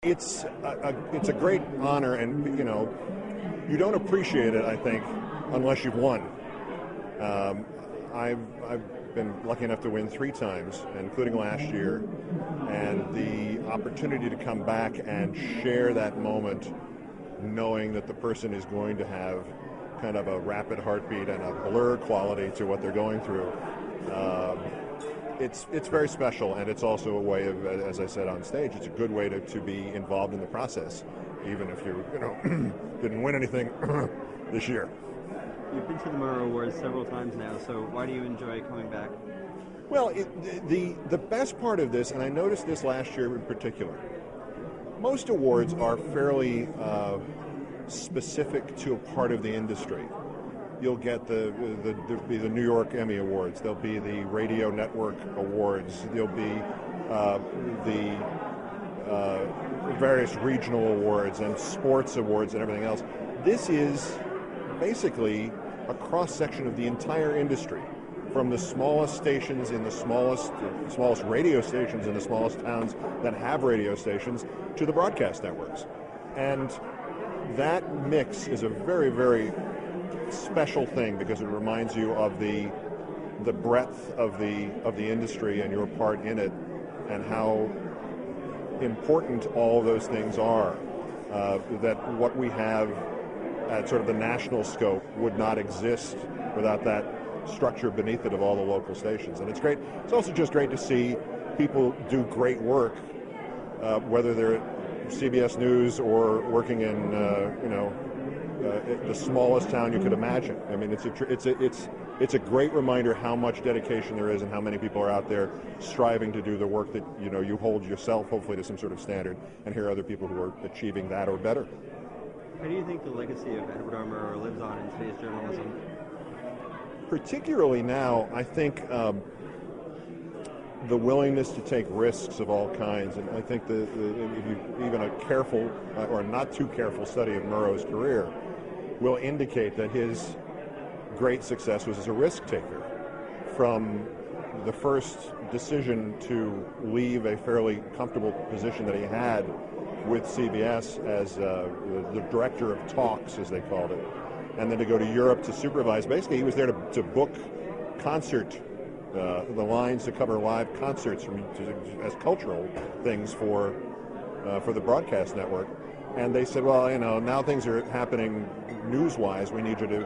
It's a great honor, and you don't appreciate it, I think, unless you've won. I've been lucky enough to win 3 times, including last year, and the opportunity to come back and share that moment, knowing that the person is going to have kind of a rapid heartbeat and a blur quality to what they're going through. It's very special, and it's also a way of, as I said on stage, it's a good way to be involved in the process, even if you didn't win anything this year. You've been to the Murrow Awards several times now, so why do you enjoy coming back? Well, the best part of this, and I noticed this last year in particular, most awards are fairly specific to a part of the industry. You'll get there'll be the New York Emmy Awards, there'll be the Radio Network Awards, there'll be the various regional awards and sports awards and everything else. This is basically a cross-section of the entire industry, from the smallest stations in the smallest radio stations in the smallest towns that have radio stations to the broadcast networks. And that mix is a very, very special thing, because it reminds you of the breadth of the industry and your part in it, and how important all those things are. That what we have at sort of the national scope would not exist without that structure beneath it of all the local stations. And it's great. It's also just great to see people do great work, whether they're at CBS News or working in the smallest town you could imagine. I mean, it's a great reminder how much dedication there is and how many people are out there striving to do the work that you hold yourself, hopefully, to some sort of standard, and hear other people who are achieving that or better. How do you think the legacy of Edward R. Murrow lives on in today's journalism? Particularly now, I think the willingness to take risks of all kinds, and I think even a careful or not too careful study of Murrow's career will indicate that his great success was as a risk taker. From the first decision to leave a fairly comfortable position that he had with CBS as the director of talks, as they called it, and then to go to Europe to supervise. Basically, he was there to book concert, the lines to cover live concerts as cultural things for the broadcast network. And they said, well, now things are happening news-wise. We need you to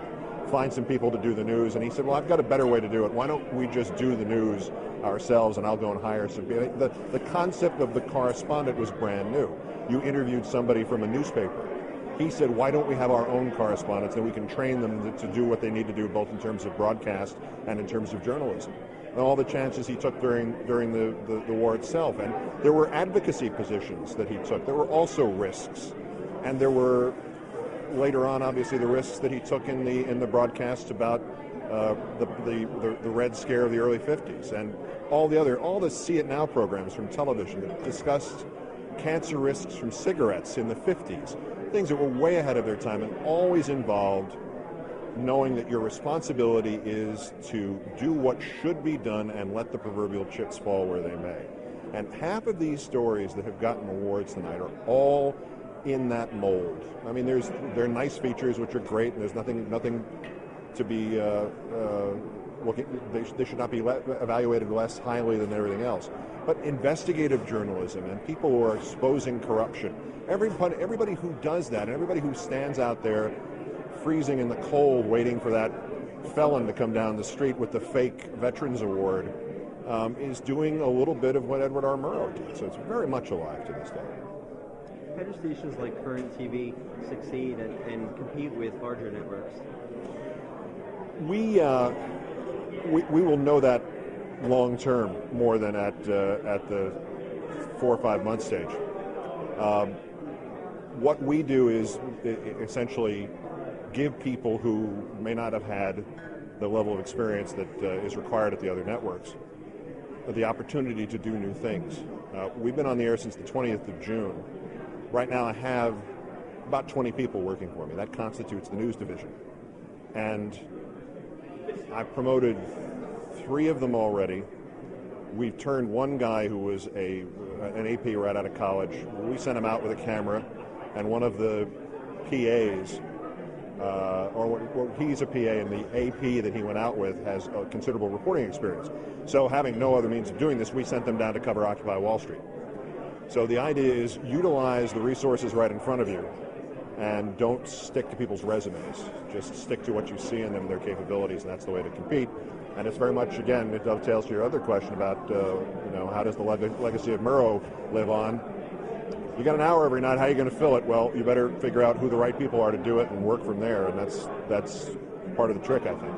find some people to do the news. And he said, well, I've got a better way to do it. Why don't we just do the news ourselves, and I'll go and hire some people. The concept of the correspondent was brand new. You interviewed somebody from a newspaper. He said, why don't we have our own correspondents, and we can train them to do what they need to do, both in terms of broadcast and in terms of journalism. And all the chances he took during the war itself. And there were advocacy positions that he took. There were also risks. And there were, later on, obviously, the risks that he took in the broadcast about the Red Scare of the early 50s, and all the See It Now programs from television that discussed cancer risks from cigarettes in the 50s. Things that were way ahead of their time, and always involved knowing that your responsibility is to do what should be done and let the proverbial chips fall where they may. And half of these stories that have gotten awards tonight are all in that mold. I mean, there are nice features which are great, and there's nothing to be they should not be evaluated less highly than everything else. But investigative journalism and people who are exposing corruption, everybody who does that, and everybody who stands out there freezing in the cold waiting for that felon to come down the street with the fake Veterans Award, is doing a little bit of what Edward R. Murrow did. So it's very much alive to this day. How do stations like Current TV succeed and compete with larger networks? We will know that long term more than at the 4 or 5 month stage. What we do is essentially give people who may not have had the level of experience that is required at the other networks the opportunity to do new things. We've been on the air since the 20th of June. Right now I have about 20 people working for me. That constitutes the news division. And I've promoted 3 of them already. we've turned one guy who was an AP right out of college. We sent him out with a camera, and one of the PAs, he's a PA, and the AP that he went out with has a considerable reporting experience. So having no other means of doing this, we sent them down to cover Occupy Wall Street. So the idea is utilize the resources right in front of you and don't stick to people's resumes. Just stick to what you see in them, their capabilities, and that's the way to compete. And it's very much, again, it dovetails to your other question about, how does the legacy of Murrow live on? You got an hour every night, how are you going to fill it? Well, you better figure out who the right people are to do it and work from there, and that's part of the trick, I think.